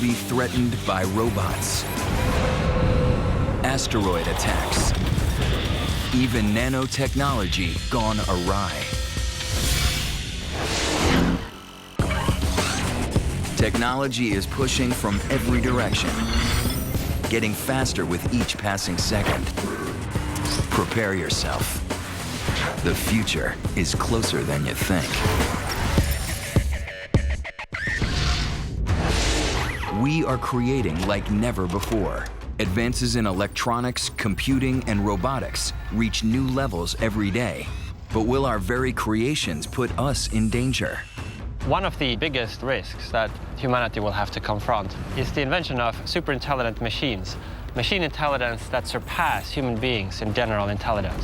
be threatened by robots, asteroid attacks, even nanotechnology gone awry. Technology is pushing from every direction, getting faster with each passing second. Prepare yourself. The future is closer than you think. We are creating like never before. Advances in electronics, computing, and robotics reach new levels every day. But will our very creations put us in danger? One of the biggest risks that humanity will have to confront is the invention of super-intelligent machines, machine intelligence that surpass human beings in general intelligence.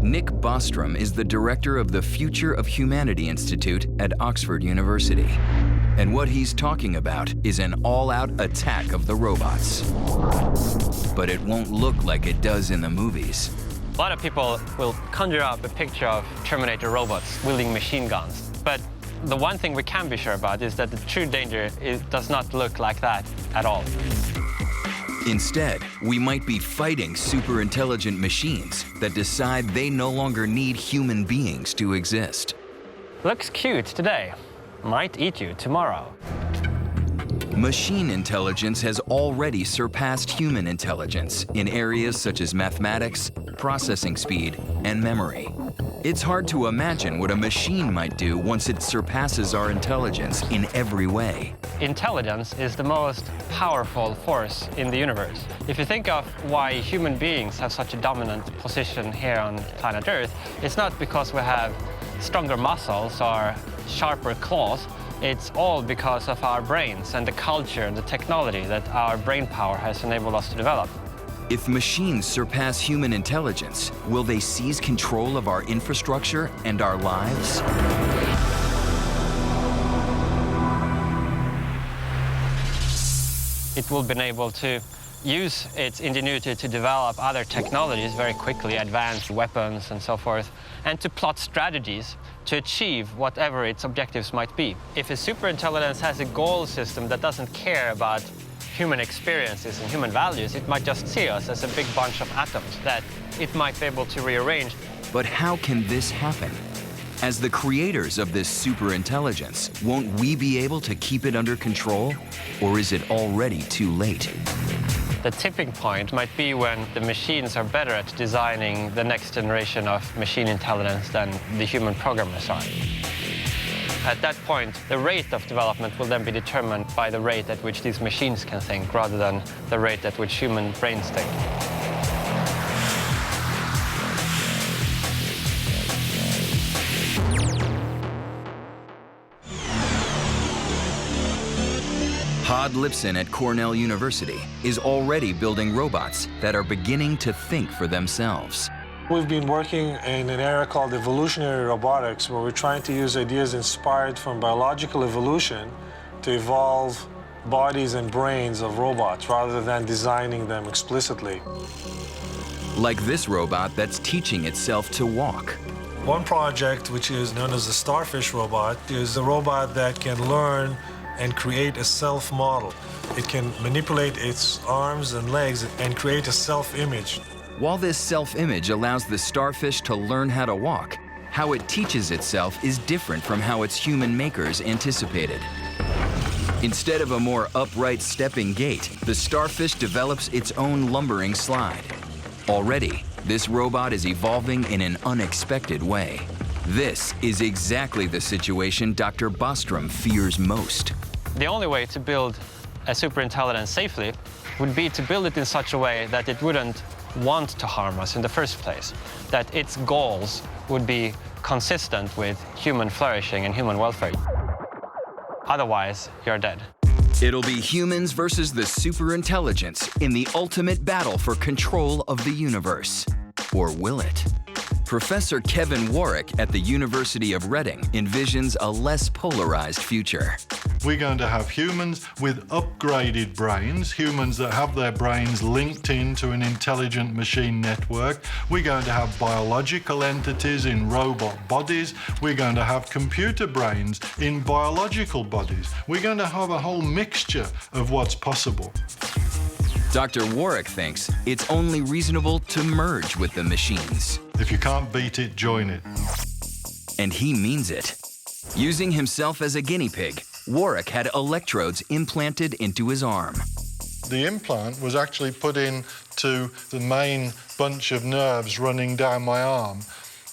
Nick Bostrom is the director of the Future of Humanity Institute at Oxford University. And what he's talking about is an all-out attack of the robots. But it won't look like it does in the movies. A lot of people will conjure up a picture of Terminator robots wielding machine guns. But the one thing we can be sure about is that the true danger does not look like that at all. Instead, we might be fighting super-intelligent machines that decide they no longer need human beings to exist. Looks cute today, might eat you tomorrow. Machine intelligence has already surpassed human intelligence in areas such as mathematics, processing speed, and memory. It's hard to imagine what a machine might do once it surpasses our intelligence in every way. Intelligence is the most powerful force in the universe. If you think of why human beings have such a dominant position here on planet Earth, it's not because we have stronger muscles or sharper claws. It's all because of our brains and the culture and the technology that our brain power has enabled us to develop. If machines surpass human intelligence, will they seize control of our infrastructure and our lives? It will be able to use its ingenuity to develop other technologies very quickly, advanced weapons and so forth, and to plot strategies to achieve whatever its objectives might be. If a superintelligence has a goal system that doesn't care about human experiences and human values, it might just see us as a big bunch of atoms that it might be able to rearrange. But how can this happen? As the creators of this superintelligence, won't we be able to keep it under control? Or is it already too late? The tipping point might be when the machines are better at designing the next generation of machine intelligence than the human programmers are. At that point, the rate of development will then be determined by the rate at which these machines can think, rather than the rate at which human brains think. Todd Lipson at Cornell University is already building robots that are beginning to think for themselves. We've been working in an area called evolutionary robotics, where we're trying to use ideas inspired from biological evolution to evolve bodies and brains of robots rather than designing them explicitly. Like this robot that's teaching itself to walk. One project, which is known as the starfish robot, is a robot that can learn and create a self-model. It can manipulate its arms and legs and create a self-image. While this self-image allows the starfish to learn how to walk, how it teaches itself is different from how its human makers anticipated. Instead of a more upright stepping gait, the starfish develops its own lumbering slide. Already, this robot is evolving in an unexpected way. This is exactly the situation Dr. Bostrom fears most. The only way to build a superintelligence safely would be to build it in such a way that it wouldn't want to harm us in the first place, that its goals would be consistent with human flourishing and human welfare. Otherwise, you're dead. It'll be humans versus the superintelligence in the ultimate battle for control of the universe. Or will it? Professor Kevin Warwick at the University of Reading envisions a less polarized future. We're going to have humans with upgraded brains, humans that have their brains linked into an intelligent machine network. We're going to have biological entities in robot bodies. We're going to have computer brains in biological bodies. We're going to have a whole mixture of what's possible. Dr. Warwick thinks it's only reasonable to merge with the machines. If you can't beat it, join it. And he means it. Using himself as a guinea pig, Warwick had electrodes implanted into his arm. The implant was actually put into the main bunch of nerves running down my arm,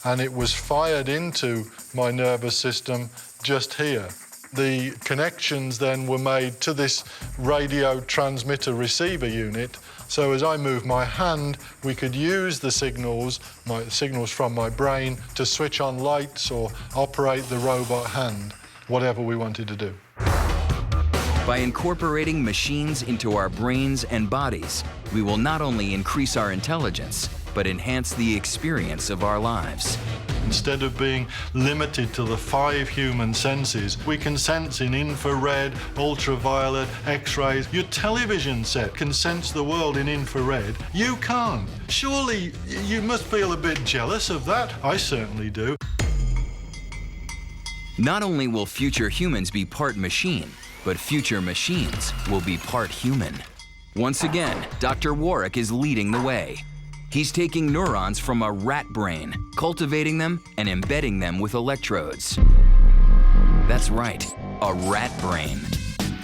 and it was fired into my nervous system just here. The connections then were made to this radio transmitter receiver unit, so as I moved my hand, we could use the signals from my brain to switch on lights or operate the robot hand, whatever we wanted to do. By incorporating machines into our brains and bodies, we will not only increase our intelligence, but enhance the experience of our lives. Instead of being limited to the 5 human senses, we can sense in infrared, ultraviolet, X-rays. Your television set can sense the world in infrared. You can't. Surely you must feel a bit jealous of that. I certainly do. Not only will future humans be part machine, but future machines will be part human. Once again, Dr. Warwick is leading the way. He's taking neurons from a rat brain, cultivating them and embedding them with electrodes. That's right, a rat brain.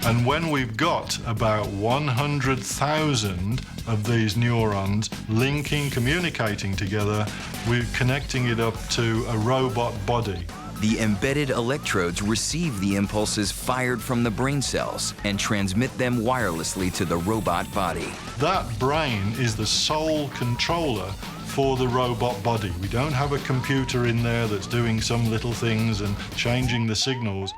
And when we've got about 100,000 of these neurons linking, communicating together, we're connecting it up to a robot body. The embedded electrodes receive the impulses fired from the brain cells and transmit them wirelessly to the robot body. That brain is the sole controller for the robot body. We don't have a computer in there that's doing some little things and changing the signals.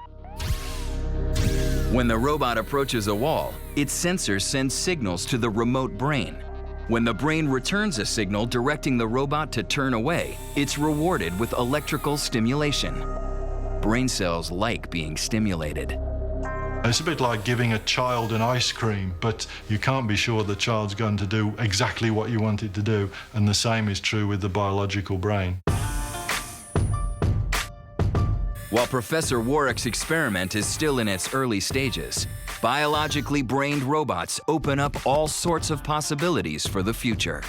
When the robot approaches a wall, its sensors send signals to the remote brain. When the brain returns a signal directing the robot to turn away, it's rewarded with electrical stimulation. Brain cells like being stimulated. It's a bit like giving a child an ice cream, but you can't be sure the child's going to do exactly what you want it to do, and the same is true with the biological brain. While Professor Warwick's experiment is still in its early stages, biologically brained robots open up all sorts of possibilities for the future.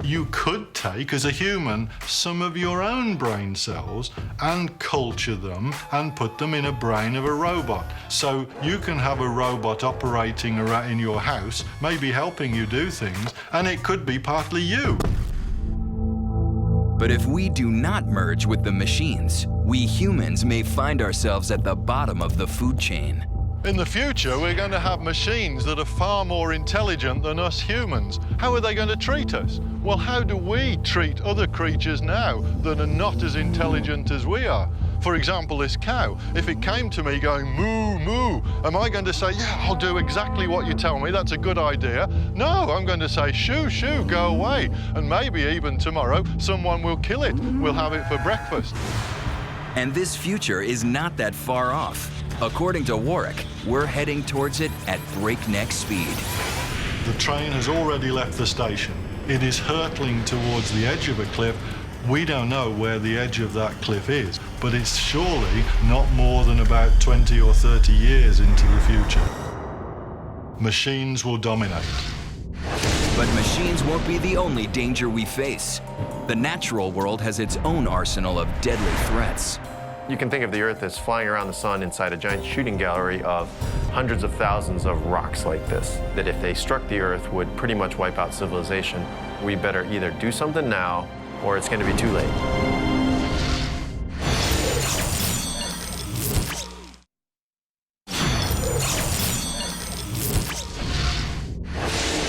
You could take, as a human, some of your own brain cells and culture them and put them in a brain of a robot. So you can have a robot operating in your house, maybe helping you do things, and it could be partly you. But if we do not merge with the machines, we humans may find ourselves at the bottom of the food chain. In the future, we're going to have machines that are far more intelligent than us humans. How are they going to treat us? Well, how do we treat other creatures now that are not as intelligent as we are? For example, this cow, if it came to me going moo, moo, am I going to say, yeah, I'll do exactly what you tell me, that's a good idea? No, I'm going to say, shoo, shoo, go away. And maybe even tomorrow, someone will kill it. We'll have it for breakfast. And this future is not that far off. According to Warwick, we're heading towards it at breakneck speed. The train has already left the station. It is hurtling towards the edge of a cliff. We don't know where the edge of that cliff is, but it's surely not more than about 20 or 30 years into the future. Machines will dominate. But machines won't be the only danger we face. The natural world has its own arsenal of deadly threats. You can think of the Earth as flying around the sun inside a giant shooting gallery of hundreds of thousands of rocks like this, that if they struck the Earth would pretty much wipe out civilization. We better either do something now or it's going to be too late.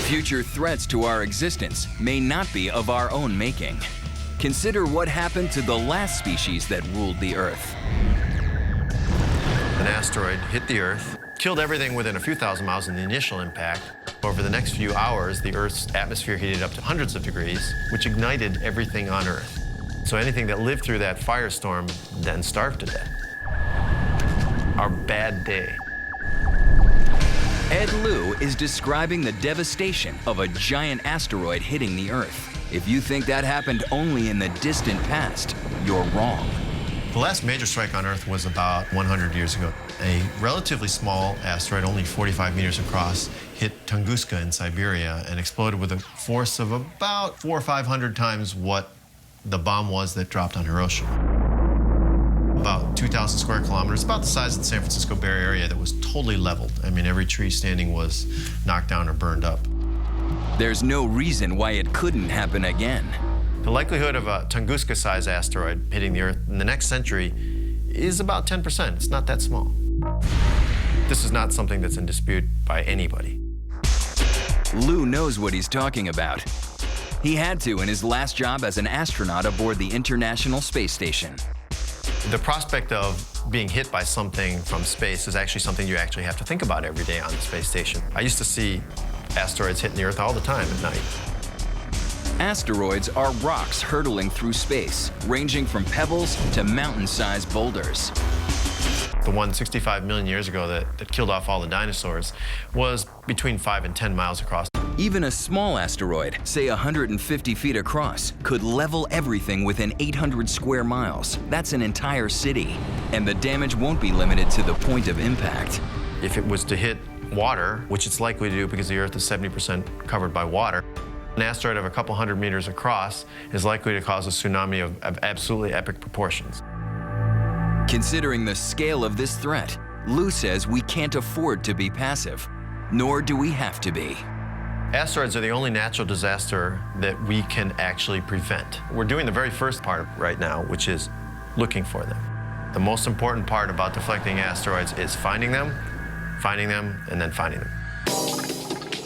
Future threats to our existence may not be of our own making. Consider what happened to the last species that ruled the Earth. An asteroid hit the Earth, killed everything within a few thousand miles in the initial impact. Over the next few hours, the Earth's atmosphere heated up to hundreds of degrees, which ignited everything on Earth. So anything that lived through that firestorm then starved to death. Our bad day. Ted Lieu is describing the devastation of a giant asteroid hitting the Earth. If you think that happened only in the distant past, you're wrong. The last major strike on Earth was about 100 years ago. A relatively small asteroid, only 45 meters across, hit Tunguska in Siberia and exploded with a force of about 400 or 500 times what the bomb was that dropped on Hiroshima. About 2,000 square kilometers, about the size of the San Francisco Bay Area, that was totally leveled. I mean, every tree standing was knocked down or burned up. There's no reason why it couldn't happen again. The likelihood of a Tunguska-sized asteroid hitting the Earth in the next century is about 10%. It's not that small. This is not something that's in dispute by anybody. Lieu knows what he's talking about. He had to in his last job as an astronaut aboard the International Space Station. The prospect of being hit by something from space is actually something you actually have to think about every day on the space station. I used to see asteroids hitting the Earth all the time at night. Asteroids are rocks hurtling through space, ranging from pebbles to mountain-sized boulders. The one 65 million years ago that killed off all the dinosaurs was between 5 and 10 miles across. Even a small asteroid, say 150 feet across, could level everything within 800 square miles. That's an entire city. And the damage won't be limited to the point of impact. If it was to hit water, which it's likely to do because the Earth is 70% covered by water, an asteroid of a couple hundred meters across is likely to cause a tsunami of absolutely epic proportions. Considering the scale of this threat, Lieu says we can't afford to be passive, nor do we have to be. Asteroids are the only natural disaster that we can actually prevent. We're doing the very first part right now, which is looking for them. The most important part about deflecting asteroids is finding them, and then finding them.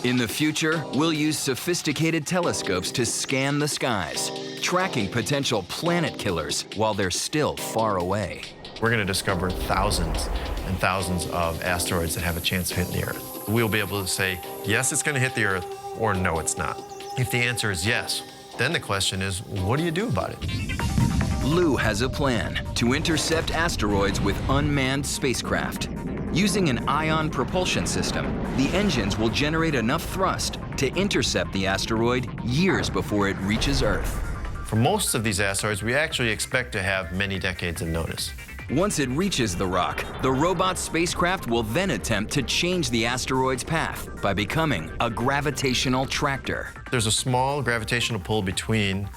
In the future, we'll use sophisticated telescopes to scan the skies, tracking potential planet killers while they're still far away. We're going to discover thousands and thousands of asteroids that have a chance of hitting the Earth. We'll be able to say, yes, it's going to hit the Earth, or no, it's not. If the answer is yes, then the question is, what do you do about it? Lieu has a plan to intercept asteroids with unmanned spacecraft. Using an ion propulsion system, the engines will generate enough thrust to intercept the asteroid years before it reaches Earth. For most of these asteroids, we actually expect to have many decades of notice. Once it reaches the rock, the robot spacecraft will then attempt to change the asteroid's path by becoming a gravitational tractor. There's a small gravitational pull between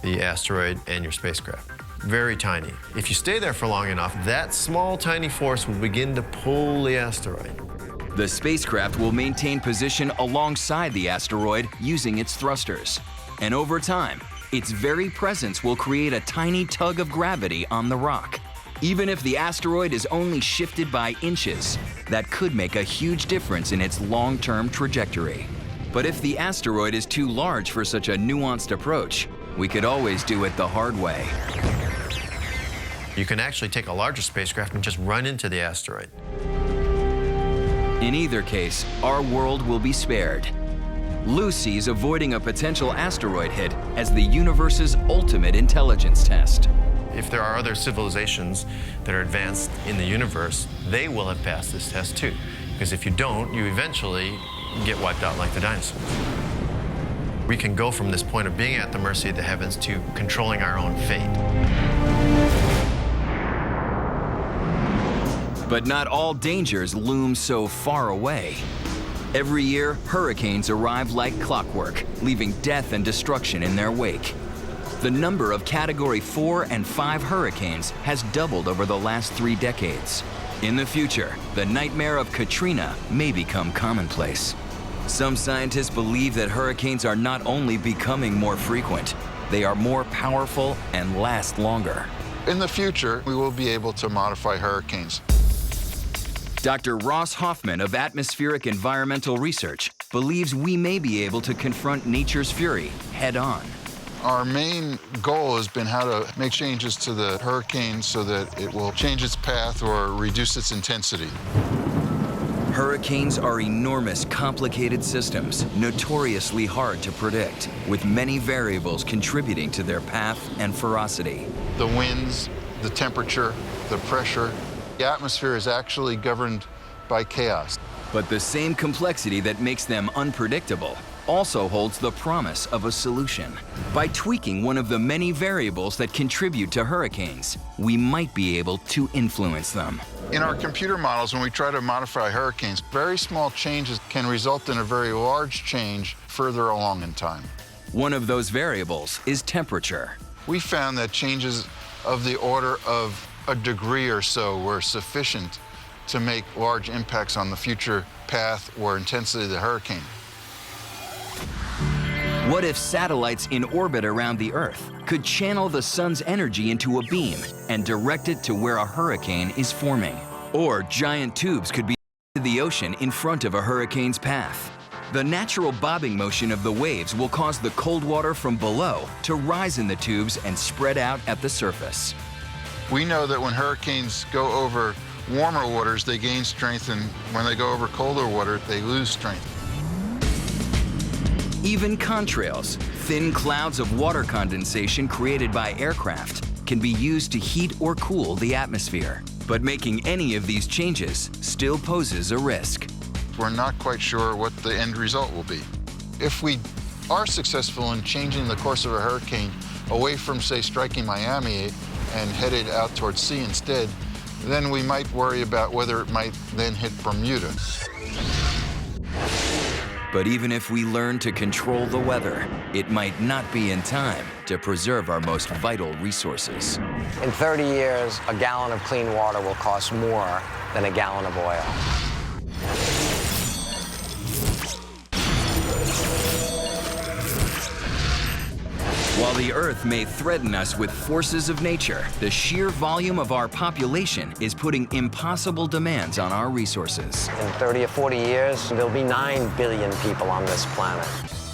the asteroid and your spacecraft. Very tiny. If you stay there for long enough, that small, tiny force will begin to pull the asteroid. The spacecraft will maintain position alongside the asteroid using its thrusters. And over time, its very presence will create a tiny tug of gravity on the rock. Even if the asteroid is only shifted by inches, that could make a huge difference in its long-term trajectory. But if the asteroid is too large for such a nuanced approach, we could always do it the hard way. You can actually take a larger spacecraft and just run into the asteroid. In either case, our world will be spared. Lieu sees avoiding a potential asteroid hit as the universe's ultimate intelligence test. If there are other civilizations that are advanced in the universe, they will have passed this test too. Because if you don't, you eventually get wiped out like the dinosaurs. We can go from this point of being at the mercy of the heavens to controlling our own fate. But not all dangers loom so far away. Every year, hurricanes arrive like clockwork, leaving death and destruction in their wake. The number of Category 4 and 5 hurricanes has doubled over the last 3 decades. In the future, the nightmare of Katrina may become commonplace. Some scientists believe that hurricanes are not only becoming more frequent, they are more powerful and last longer. In the future, we will be able to modify hurricanes. Dr. Ross Hoffman of Atmospheric Environmental Research believes we may be able to confront nature's fury head-on. Our main goal has been how to make changes to the hurricane so that it will change its path or reduce its intensity. Hurricanes are enormous, complicated systems, notoriously hard to predict, with many variables contributing to their path and ferocity. The winds, the temperature, the pressure. The atmosphere is actually governed by chaos. But the same complexity that makes them unpredictable also holds the promise of a solution. By tweaking one of the many variables that contribute to hurricanes, we might be able to influence them. In our computer models, when we try to modify hurricanes, very small changes can result in a very large change further along in time. One of those variables is temperature. We found that changes of the order of a degree or so were sufficient to make large impacts on the future path or intensity of the hurricane. What if satellites in orbit around the Earth could channel the sun's energy into a beam and direct it to where a hurricane is forming? Or giant tubes could be to the ocean in front of a hurricane's path. The natural bobbing motion of the waves will cause the cold water from below to rise in the tubes and spread out at the surface. We know that when hurricanes go over warmer waters, they gain strength, and when they go over colder water, they lose strength. Even contrails, thin clouds of water condensation created by aircraft, can be used to heat or cool the atmosphere. But making any of these changes still poses a risk. We're not quite sure what the end result will be. If we are successful in changing the course of a hurricane away from, say, striking Miami and headed out towards sea instead, then we might worry about whether it might then hit Bermuda. But even if we learn to control the weather, it might not be in time to preserve our most vital resources. In 30 years, a gallon of clean water will cost more than a gallon of oil. While the Earth may threaten us with forces of nature, the sheer volume of our population is putting impossible demands on our resources. In 30 or 40 years, there'll be 9 billion people on this planet.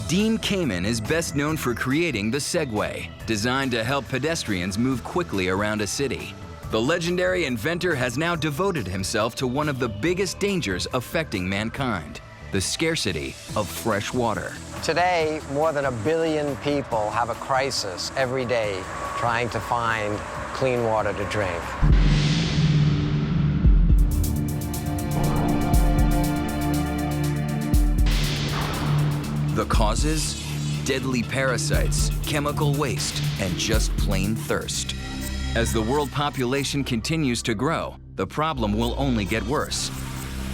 Dean Kamen is best known for creating the Segway, designed to help pedestrians move quickly around a city. The legendary inventor has now devoted himself to one of the biggest dangers affecting mankind: the scarcity of fresh water. Today, more than 1 billion people have a crisis every day trying to find clean water to drink. The causes? Deadly parasites, chemical waste, and just plain thirst. As the world population continues to grow, the problem will only get worse.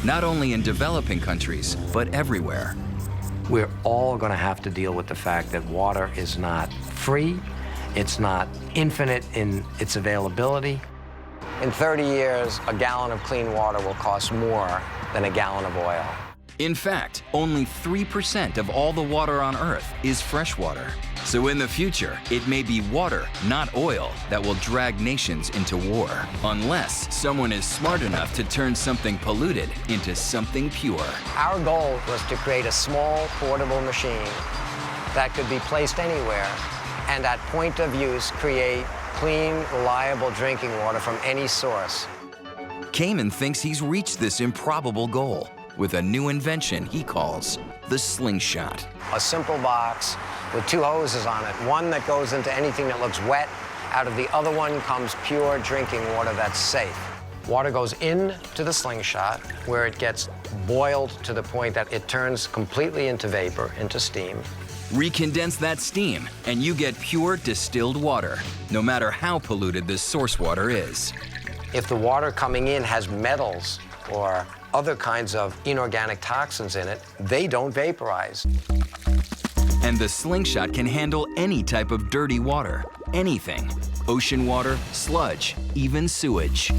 Not only in developing countries, but everywhere. We're all going to have to deal with the fact that water is not free, it's not infinite in its availability. In 30 years, a gallon of clean water will cost more than a gallon of oil. In fact, only 3% of all the water on Earth is fresh water. So in the future, it may be water, not oil, that will drag nations into war, unless someone is smart enough to turn something polluted into something pure. Our goal was to create a small, portable machine that could be placed anywhere and at point of use create clean, reliable drinking water from any source. Kamen thinks he's reached this improbable goal with a new invention he calls the slingshot. A simple box with 2 hoses on it, one that goes into anything that looks wet. Out of the other one comes pure drinking water that's safe. Water goes into the slingshot where it gets boiled to the point that it turns completely into vapor, into steam. Recondense that steam and you get pure distilled water, no matter how polluted the source water is. If the water coming in has metals or other kinds of inorganic toxins in it, they don't vaporize. And the slingshot can handle any type of dirty water, anything. Ocean water, sludge, even sewage.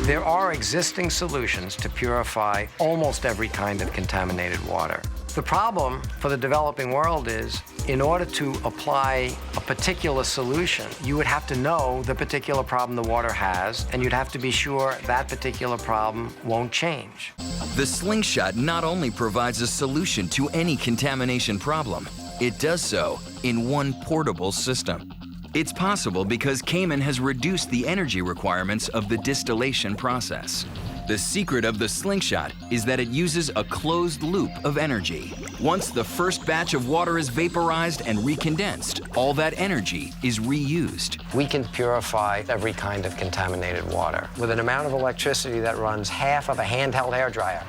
There are existing solutions to purify almost every kind of contaminated water. The problem for the developing world is, in order to apply a particular solution, you would have to know the particular problem the water has, and you'd have to be sure that particular problem won't change. The slingshot not only provides a solution to any contamination problem, it does so in one portable system. It's possible because Kamen has reduced the energy requirements of the distillation process. The secret of the slingshot is that it uses a closed loop of energy. Once the first batch of water is vaporized and recondensed, all that energy is reused. We can purify every kind of contaminated water with an amount of electricity that runs half of a handheld hairdryer,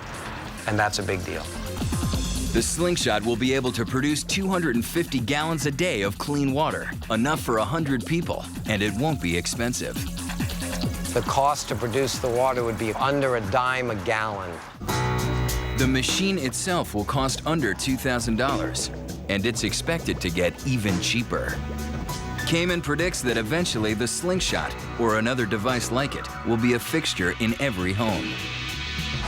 and that's a big deal. The slingshot will be able to produce 250 gallons a day of clean water, enough for 100 people, and it won't be expensive. The cost to produce the water would be under a dime a gallon. The machine itself will cost under $2,000, and it's expected to get even cheaper. Kamen predicts that eventually the slingshot, or another device like it, will be a fixture in every home.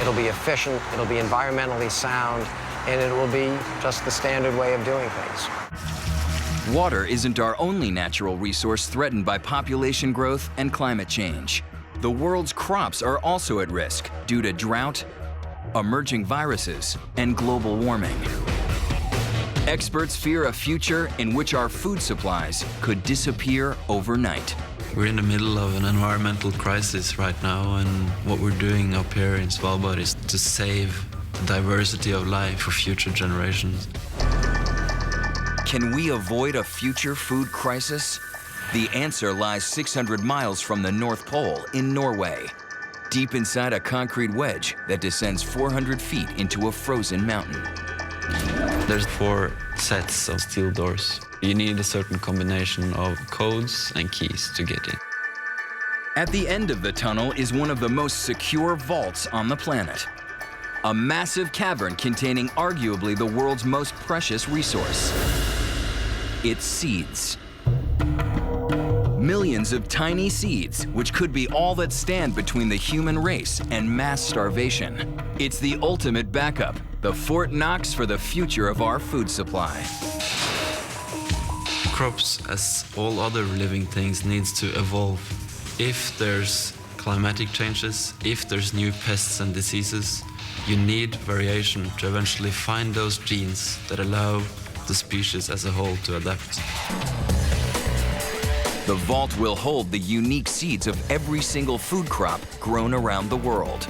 It'll be efficient, it'll be environmentally sound, and it will be just the standard way of doing things. Water isn't our only natural resource threatened by population growth and climate change. The world's crops are also at risk due to drought, emerging viruses, and global warming. Experts fear a future in which our food supplies could disappear overnight. We're in the middle of an environmental crisis right now, and what we're doing up here in Svalbard is to save the diversity of life for future generations. Can we avoid a future food crisis? The answer lies 600 miles from the North Pole in Norway, deep inside a concrete wedge that descends 400 feet into a frozen mountain. There's 4 sets of steel doors. You need a certain combination of codes and keys to get in. At the end of the tunnel is one of the most secure vaults on the planet. A massive cavern containing arguably the world's most precious resource. Its seeds. Millions of tiny seeds, which could be all that stand between the human race and mass starvation. It's the ultimate backup, the Fort Knox for the future of our food supply. Crops, as all other living things, needs to evolve. If there's climatic changes, if there's new pests and diseases, you need variation to eventually find those genes that allow the species as a whole to adapt. The vault will hold the unique seeds of every single food crop grown around the world.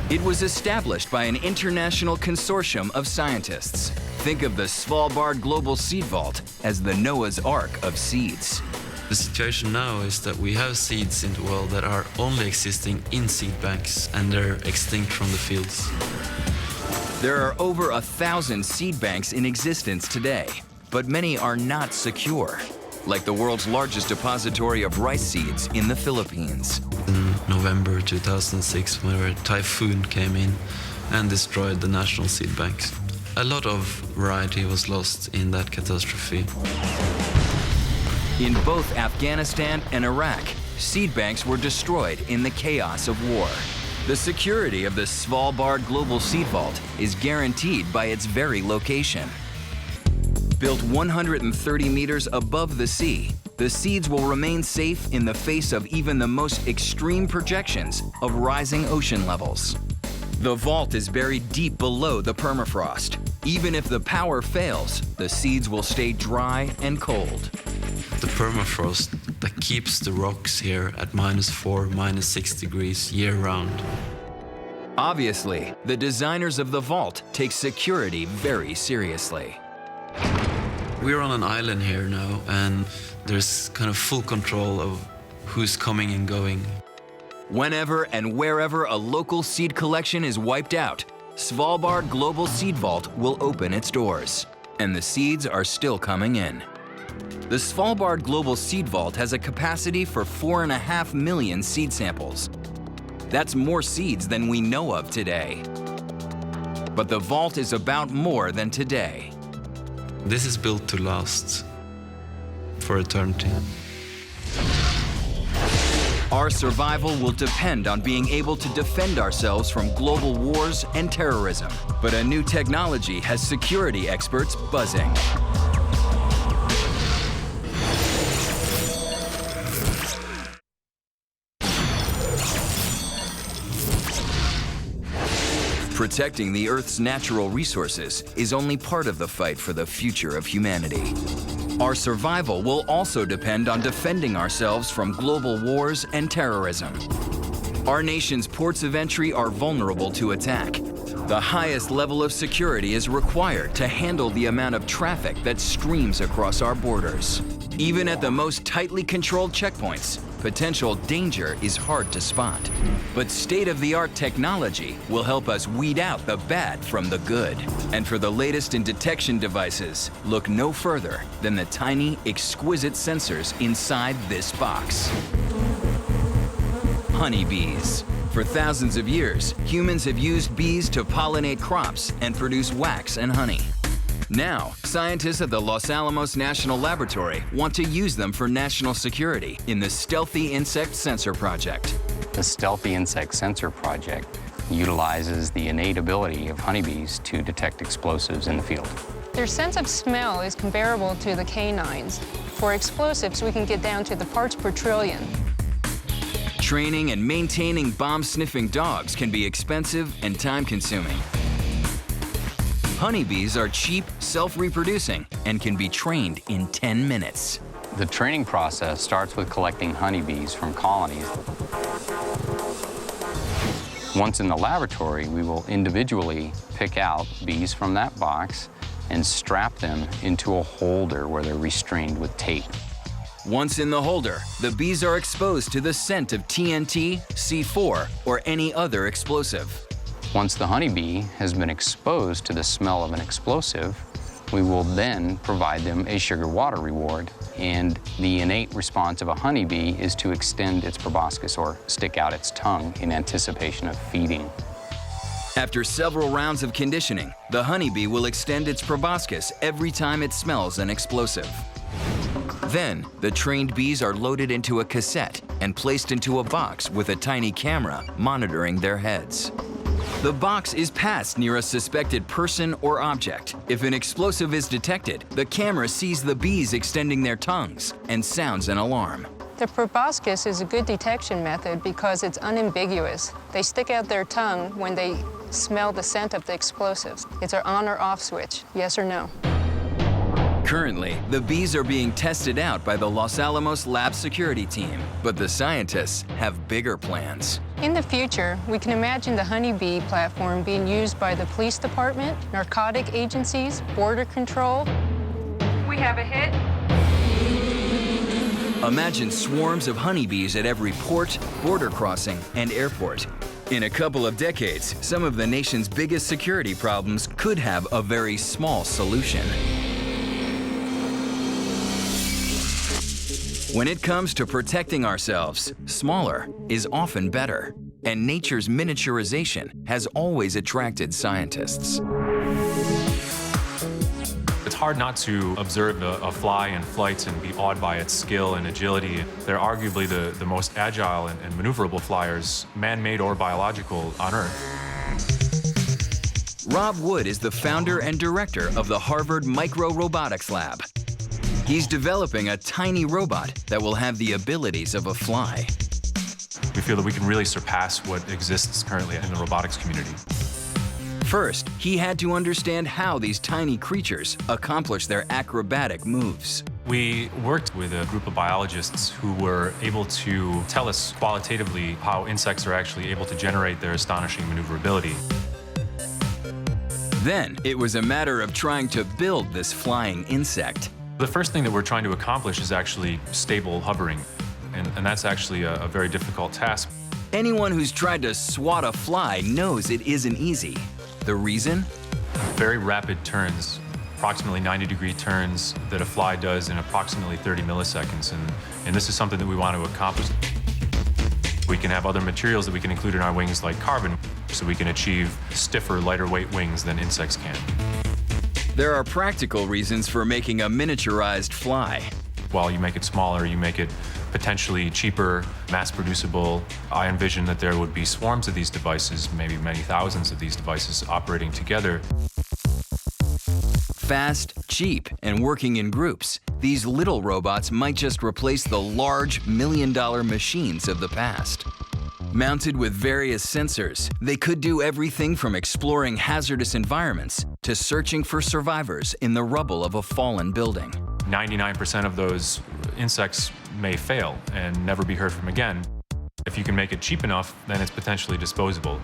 It was established by an international consortium of scientists. Think of the Svalbard Global Seed Vault as the Noah's Ark of seeds. The situation now is that we have seeds in the world that are only existing in seed banks, and they're extinct from the fields. There are over 1,000 seed banks in existence today, but many are not secure, like the world's largest depository of rice seeds in the Philippines. In November 2006, when a typhoon came in and destroyed the national seed banks, a lot of variety was lost in that catastrophe. In both Afghanistan and Iraq, seed banks were destroyed in the chaos of war. The security of the Svalbard Global Seed Vault is guaranteed by its very location. Built 130 meters above the sea, the seeds will remain safe in the face of even the most extreme projections of rising ocean levels. The vault is buried deep below the permafrost. Even if the power fails, the seeds will stay dry and cold. The permafrost that keeps the rocks here at -4, -6 degrees year-round. Obviously, the designers of the vault take security very seriously. We're on an island here now, and there's kind of full control of who's coming and going. Whenever and wherever a local seed collection is wiped out, Svalbard Global Seed Vault will open its doors, and the seeds are still coming in. The Svalbard Global Seed Vault has a capacity for 4.5 million seed samples. That's more seeds than we know of today. But the vault is about more than today. This is built to last for eternity. Our survival will depend on being able to defend ourselves from global wars and terrorism. But a new technology has security experts buzzing. Protecting the Earth's natural resources is only part of the fight for the future of humanity. Our survival will also depend on defending ourselves from global wars and terrorism. Our nation's ports of entry are vulnerable to attack. The highest level of security is required to handle the amount of traffic that streams across our borders. Even at the most tightly controlled checkpoints, potential danger is hard to spot. But state-of-the-art technology will help us weed out the bad from the good. And for the latest in detection devices, look no further than the tiny, exquisite sensors inside this box. Honeybees. For thousands of years, humans have used bees to pollinate crops and produce wax and honey. Now, scientists at the Los Alamos National Laboratory want to use them for national security in the Stealthy Insect Sensor Project. The Stealthy Insect Sensor Project utilizes the innate ability of honeybees to detect explosives in the field. Their sense of smell is comparable to the canines. For explosives, we can get down to the parts per trillion. Training and maintaining bomb-sniffing dogs can be expensive and time-consuming. Honeybees are cheap, self-reproducing, and can be trained in 10 minutes. The training process starts with collecting honeybees from colonies. Once in the laboratory, we will individually pick out bees from that box and strap them into a holder where they're restrained with tape. Once in the holder, the bees are exposed to the scent of TNT, C4, or any other explosive. Once the honeybee has been exposed to the smell of an explosive, we will then provide them a sugar-water reward. And the innate response of a honeybee is to extend its proboscis or stick out its tongue in anticipation of feeding. After several rounds of conditioning, the honeybee will extend its proboscis every time it smells an explosive. Then, the trained bees are loaded into a cassette and placed into a box with a tiny camera monitoring their heads. The box is passed near a suspected person or object. If an explosive is detected, the camera sees the bees extending their tongues and sounds an alarm. The proboscis is a good detection method because it's unambiguous. They stick out their tongue when they smell the scent of the explosives. It's an on or off switch, yes or no. Currently, the bees are being tested out by the Los Alamos Lab security team, but the scientists have bigger plans. In the future, we can imagine the honeybee platform being used by the police department, narcotic agencies, border control. We have a hit. Imagine swarms of honeybees at every port, border crossing, and airport. In a couple of decades, some of the nation's biggest security problems could have a very small solution. When it comes to protecting ourselves, smaller is often better. And nature's miniaturization has always attracted scientists. It's hard not to observe a fly in flight and be awed by its skill and agility. They're arguably the most agile and maneuverable flyers, man-made or biological, on Earth. Rob Wood is the founder and director of the Harvard Micro-Robotics Lab. He's developing a tiny robot that will have the abilities of a fly. We feel that we can really surpass what exists currently in the robotics community. First, he had to understand how these tiny creatures accomplish their acrobatic moves. We worked with a group of biologists who were able to tell us qualitatively how insects are actually able to generate their astonishing maneuverability. Then, it was a matter of trying to build this flying insect. The first thing that we're trying to accomplish is actually stable hovering, and that's actually a very difficult task. Anyone who's tried to swat a fly knows it isn't easy. The reason? Very rapid turns, approximately 90-degree turns that a fly does in approximately 30 milliseconds, and this is something that we want to accomplish. We can have other materials that we can include in our wings, like carbon, so we can achieve stiffer, lighter weight wings than insects can. There are practical reasons for making a miniaturized fly. While you make it smaller, you make it potentially cheaper, mass-producible. I envision that there would be swarms of these devices, maybe many thousands of these devices operating together. Fast, cheap, and working in groups, these little robots might just replace the large million-dollar machines of the past. Mounted with various sensors, they could do everything from exploring hazardous environments to searching for survivors in the rubble of a fallen building. 99% of those insects may fail and never be heard from again. If you can make it cheap enough, then it's potentially disposable.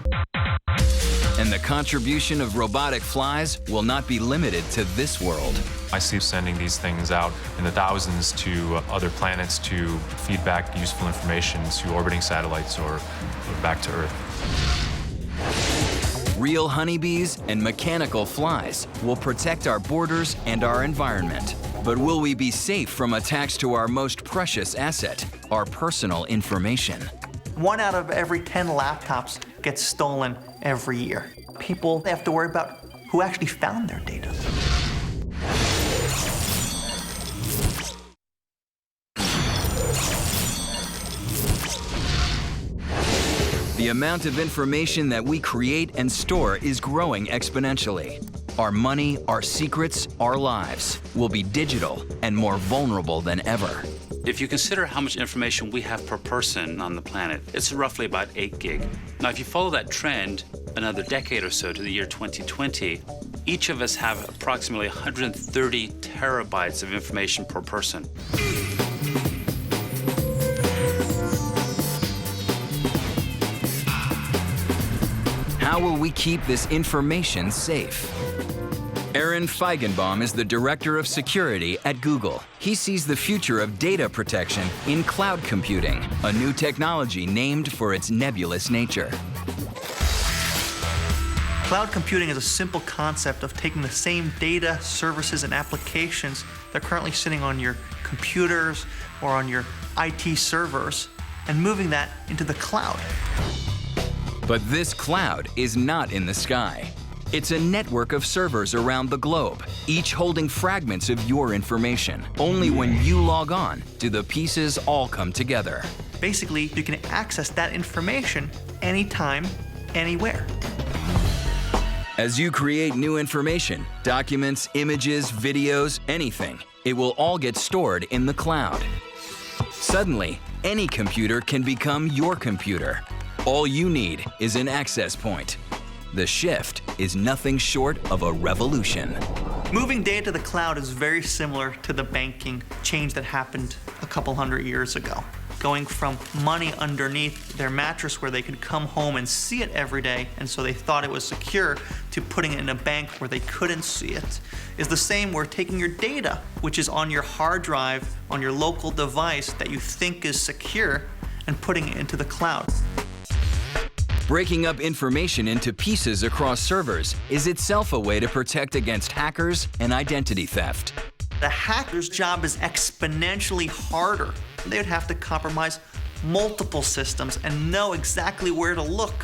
And the contribution of robotic flies will not be limited to this world. I see sending these things out in the thousands to other planets to feed back useful information to orbiting satellites or back to Earth. Real honeybees and mechanical flies will protect our borders and our environment. But will we be safe from attacks to our most precious asset, our personal information? 1 out of every 10 laptops gets stolen every year. People have to worry about who actually found their data. The amount of information that we create and store is growing exponentially. Our money, our secrets, our lives will be digital and more vulnerable than ever. If you consider how much information we have per person on the planet, it's roughly about 8 gig. Now, if you follow that trend another decade or so to the year 2020, each of us have approximately 130 terabytes of information per person. How will we keep this information safe? Aaron Feigenbaum is the Director of Security at Google. He sees the future of data protection in cloud computing, a new technology named for its nebulous nature. Cloud computing is a simple concept of taking the same data, services, and applications that are currently sitting on your computers or on your IT servers and moving that into the cloud. But this cloud is not in the sky. It's a network of servers around the globe, each holding fragments of your information. Only when you log on do the pieces all come together. Basically, you can access that information anytime, anywhere. As you create new information, documents, images, videos, anything, it will all get stored in the cloud. Suddenly, any computer can become your computer. All you need is an access point. The shift is nothing short of a revolution. Moving data to the cloud is very similar to the banking change that happened a couple hundred years ago. Going from money underneath their mattress where they could come home and see it every day, and so they thought it was secure, to putting it in a bank where they couldn't see it, is the same where taking your data, which is on your hard drive, on your local device that you think is secure, and putting it into the cloud. Breaking up information into pieces across servers is itself a way to protect against hackers and identity theft. The hacker's job is exponentially harder. They would have to compromise multiple systems and know exactly where to look.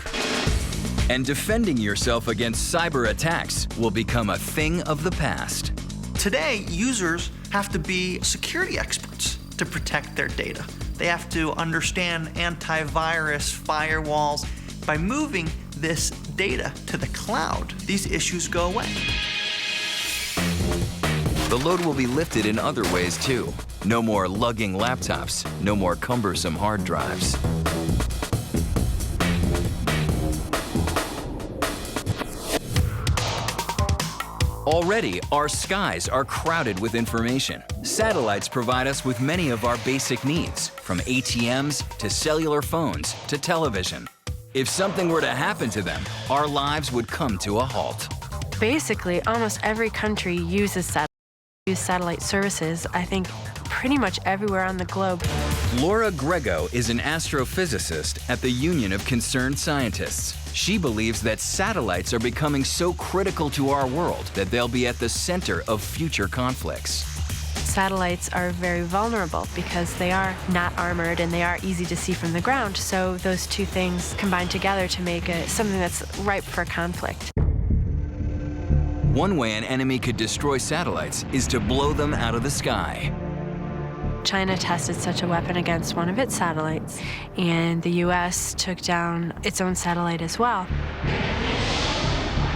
And defending yourself against cyber attacks will become a thing of the past. Today, users have to be security experts to protect their data. They have to understand antivirus, firewalls. By moving this data to the cloud, these issues go away. The load will be lifted in other ways too. No more lugging laptops, no more cumbersome hard drives. Already, our skies are crowded with information. Satellites provide us with many of our basic needs, from ATMs to cellular phones to television. If something were to happen to them, our lives would come to a halt. Basically, almost every country uses satellite services, I think pretty much everywhere on the globe. Laura Grego is an astrophysicist at the Union of Concerned Scientists. She believes that satellites are becoming so critical to our world that they'll be at the center of future conflicts. Satellites are very vulnerable because they are not armored and they are easy to see from the ground, so those two things combine together to make it something that's ripe for conflict. One way an enemy could destroy satellites is to blow them out of the sky. China tested such a weapon against one of its satellites, and the US took down its own satellite as well.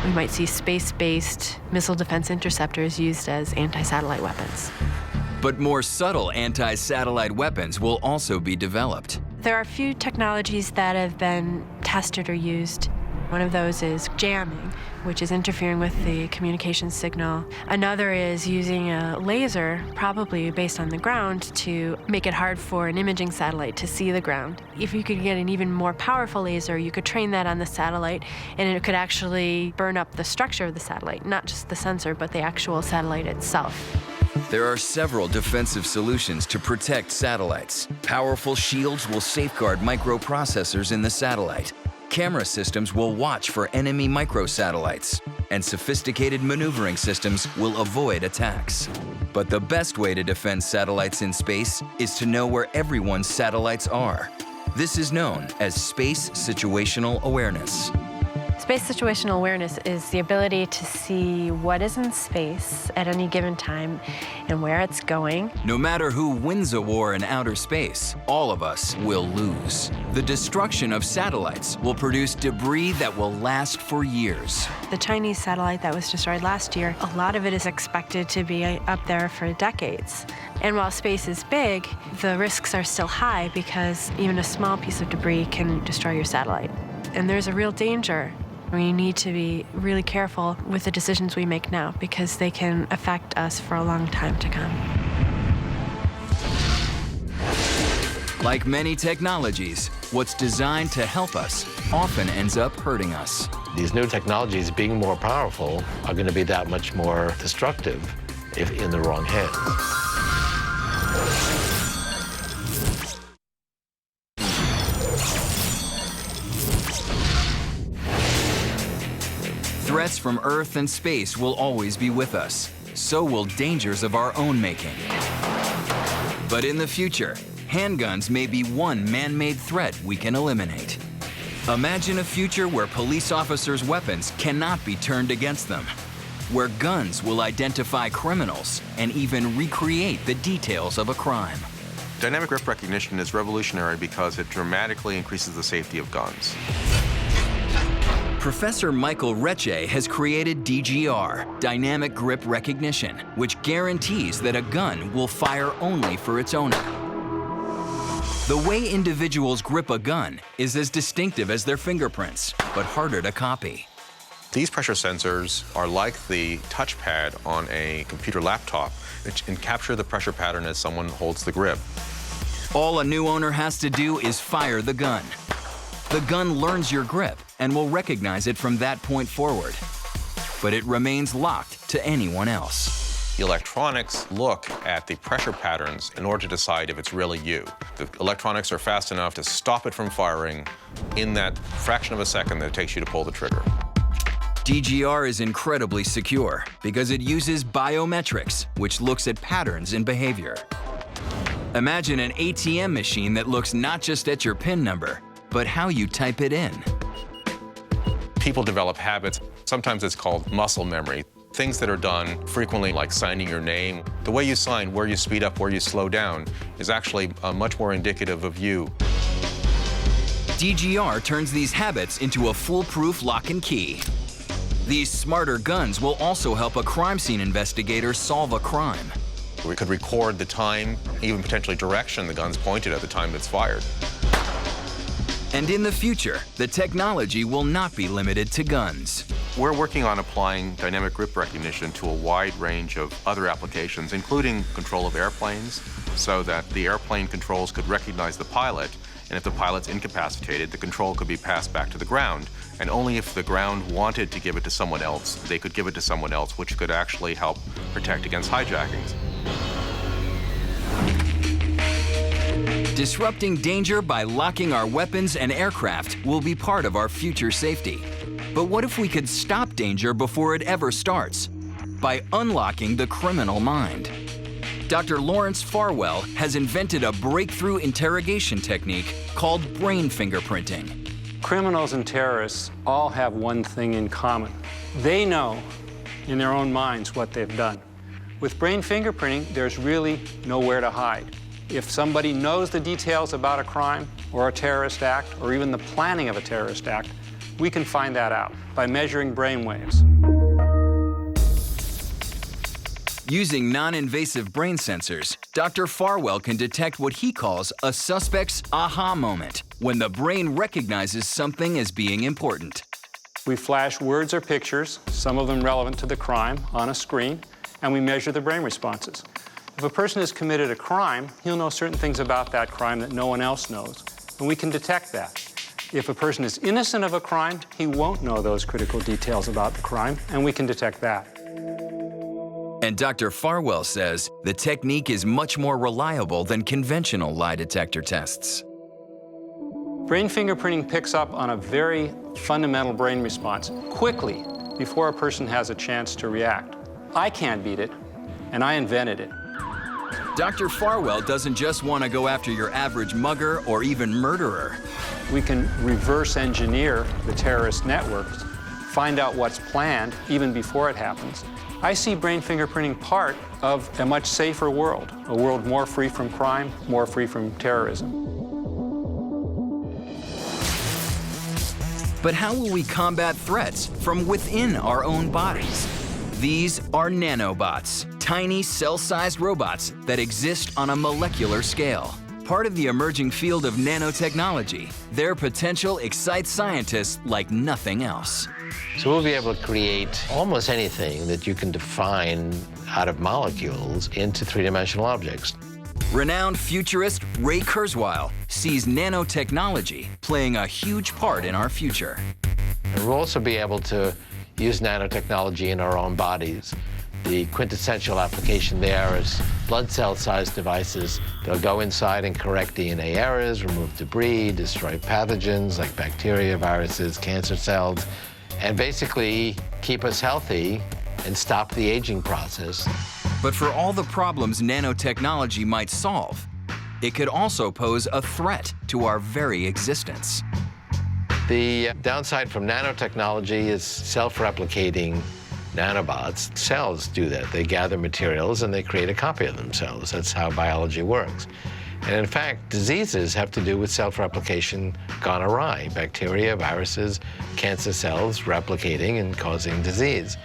We might see space-based missile defense interceptors used as anti-satellite weapons. But more subtle anti-satellite weapons will also be developed. There are a few technologies that have been tested or used One of those is jamming, which is interfering with the communication signal. Another is using a laser, probably based on the ground, to make it hard for an imaging satellite to see the ground. If you could get an even more powerful laser, you could train that on the satellite, and it could actually burn up the structure of the satellite, not just the sensor, but the actual satellite itself. There are several defensive solutions to protect satellites. Powerful shields will safeguard microprocessors in the satellite. Camera systems will watch for enemy microsatellites, and sophisticated maneuvering systems will avoid attacks. But the best way to defend satellites in space is to know where everyone's satellites are. This is known as space situational awareness. Space situational awareness is the ability to see what is in space at any given time and where it's going. No matter who wins a war in outer space, all of us will lose. The destruction of satellites will produce debris that will last for years. The Chinese satellite that was destroyed last year, a lot of it is expected to be up there for decades. And while space is big, the risks are still high because even a small piece of debris can destroy your satellite. And there's a real danger. We need to be really careful with the decisions we make now because they can affect us for a long time to come. Like many technologies, what's designed to help us often ends up hurting us. These new technologies, being more powerful, are going to be that much more destructive if in the wrong hands. Threats from Earth and space will always be with us. So will dangers of our own making. But in the future, handguns may be one man-made threat we can eliminate. Imagine a future where police officers' weapons cannot be turned against them, where guns will identify criminals and even recreate the details of a crime. Dynamic grip recognition is revolutionary because it dramatically increases the safety of guns. Professor Michael Recce has created DGR, Dynamic Grip Recognition, which guarantees that a gun will fire only for its owner. The way individuals grip a gun is as distinctive as their fingerprints, but harder to copy. These pressure sensors are like the touchpad on a computer laptop, which can capture the pressure pattern as someone holds the grip. All a new owner has to do is fire the gun. The gun learns your grip and will recognize it from that point forward. But it remains locked to anyone else. The electronics look at the pressure patterns in order to decide if it's really you. The electronics are fast enough to stop it from firing in that fraction of a second that it takes you to pull the trigger. DGR is incredibly secure because it uses biometrics, which looks at patterns in behavior. Imagine an ATM machine that looks not just at your PIN number, but how you type it in. People develop habits. Sometimes it's called muscle memory. Things that are done frequently, like signing your name. The way you sign, where you speed up, where you slow down, is actually much more indicative of you. DGR turns these habits into a foolproof lock and key. These smarter guns will also help a crime scene investigator solve a crime. We could record the time, even potentially direction the gun's pointed at the time it's fired. And in the future, the technology will not be limited to guns. We're working on applying dynamic grip recognition to a wide range of other applications, including control of airplanes, so that the airplane controls could recognize the pilot, and if the pilot's incapacitated, the control could be passed back to the ground. And only if the ground wanted to give it to someone else, they could give it to someone else, which could actually help protect against hijackings. Disrupting danger by locking our weapons and aircraft will be part of our future safety. But what if we could stop danger before it ever starts? By unlocking the criminal mind. Dr. Lawrence Farwell has invented a breakthrough interrogation technique called brain fingerprinting. Criminals and terrorists all have one thing in common. They know in their own minds what they've done. With brain fingerprinting, there's really nowhere to hide. If somebody knows the details about a crime or a terrorist act or even the planning of a terrorist act, we can find that out by measuring brain waves. Using non-invasive brain sensors, Dr. Farwell can detect what he calls a suspect's aha moment, when the brain recognizes something as being important. We flash words or pictures, some of them relevant to the crime, on a screen, and we measure the brain responses. If a person has committed a crime, he'll know certain things about that crime that no one else knows, and we can detect that. If a person is innocent of a crime, he won't know those critical details about the crime, and we can detect that. And Dr. Farwell says the technique is much more reliable than conventional lie detector tests. Brain fingerprinting picks up on a very fundamental brain response quickly before a person has a chance to react. I can't beat it, and I invented it. Dr. Farwell doesn't just want to go after your average mugger or even murderer. We can reverse engineer the terrorist networks, find out what's planned even before it happens. I see brain fingerprinting part of a much safer world, a world more free from crime, more free from terrorism. But how will we combat threats from within our own bodies? These are nanobots, tiny cell-sized robots that exist on a molecular scale. Part of the emerging field of nanotechnology, their potential excites scientists like nothing else. So we'll be able to create almost anything that you can define out of molecules into three-dimensional objects. Renowned futurist Ray Kurzweil sees nanotechnology playing a huge part in our future. And we'll also be able to use nanotechnology in our own bodies. The quintessential application there is blood cell-sized devices. They'll go inside and correct DNA errors, remove debris, destroy pathogens like bacteria, viruses, cancer cells, and basically keep us healthy and stop the aging process. But for all the problems nanotechnology might solve, it could also pose a threat to our very existence. The downside from nanotechnology is self-replicating nanobots. Cells do that. They gather materials and they create a copy of themselves. That's how biology works. And in fact, diseases have to do with self-replication gone awry. Bacteria, viruses, cancer cells replicating and causing disease.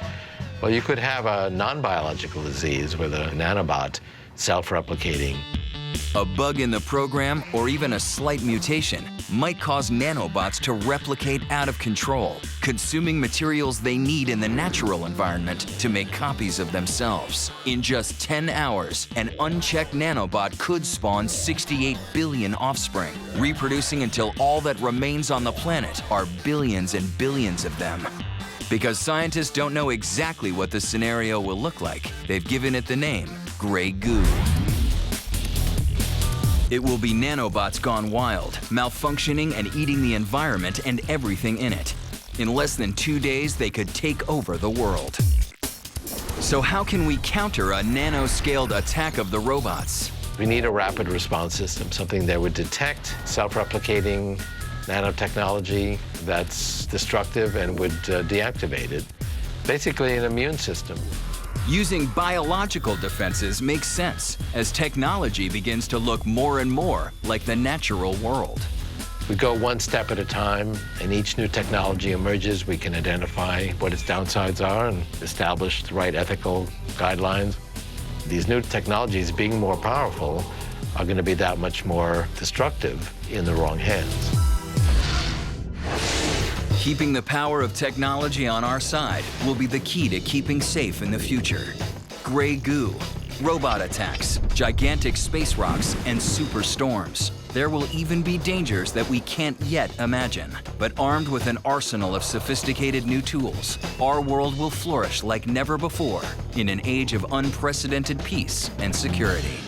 Well, you could have a non-biological disease with a nanobot self-replicating. A bug in the program or even a slight mutation might cause nanobots to replicate out of control, consuming materials they need in the natural environment to make copies of themselves. In just 10 hours, an unchecked nanobot could spawn 68 billion offspring, reproducing until all that remains on the planet are billions and billions of them. Because scientists don't know exactly what the scenario will look like, they've given it the name gray goo. It will be nanobots gone wild, malfunctioning and eating the environment and everything in it. In less than 2 days, they could take over the world. So how can we counter a nano-scaled attack of the robots? We need a rapid response system, something that would detect self-replicating nanotechnology that's destructive and would deactivate it. Basically an immune system. Using biological defenses makes sense as technology begins to look more and more like the natural world. We go one step at a time, and each new technology emerges. We can identify what its downsides are and establish the right ethical guidelines. These new technologies, being more powerful, are going to be that much more destructive in the wrong hands. Keeping the power of technology on our side will be the key to keeping safe in the future. Gray goo, robot attacks, gigantic space rocks, and superstorms. There will even be dangers that we can't yet imagine. But armed with an arsenal of sophisticated new tools, our world will flourish like never before in an age of unprecedented peace and security.